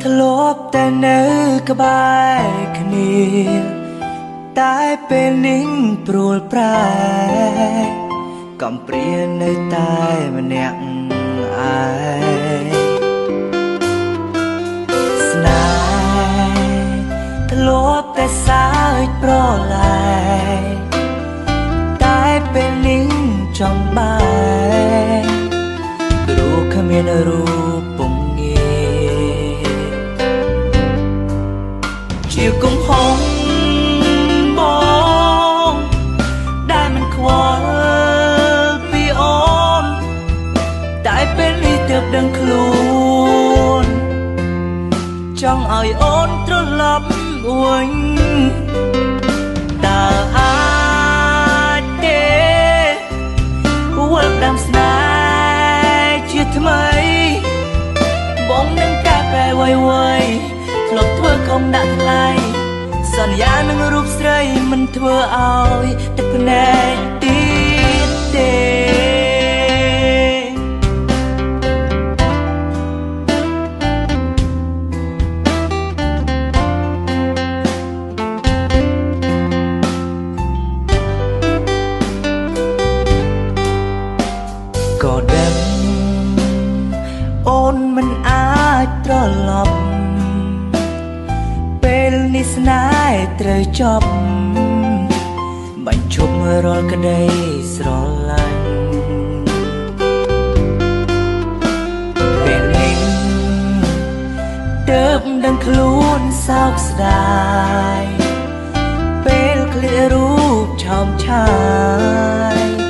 ทะลบแต่เนื้อกระบายขณีตายเป็นนิ่งปรวลปลายកំព្រានៅតែម្នាក់ឯងស្នេហ៍ធ្លាប់តែសើចប្រឡាយតែពេលនេះចង់បាយព្រោះគ្មានរូបពងងារជាកំហុសបងដែលមិនខ្វល់ពីអូនតែពេលនេះទើបដឹងខ្លួនចង់ឲ្យអូនត្រឡប់វិញតើអាចទេវល់ដាំស្នេហ៍ជាថ្មីបងនឹងកែប្រែໄວៗធ្លាប់ធ្វើកុំដាក់ថ្លៃសន្យានឹងរូបស្រីមិនធ្វើឲ្យទឹកភ្នែកទៀតទេក៏ដឹងអូនមិនអាចត្រឡប់ពេលនេះស្នេហ៍ត្រូវចប់បញ្ឈប់រាល់ក្តីស្រឡាញ់ពេលនេះទើបដឹងខ្លួនសោកស្ដាយពេលឃ្លារូបឆោមឆាយ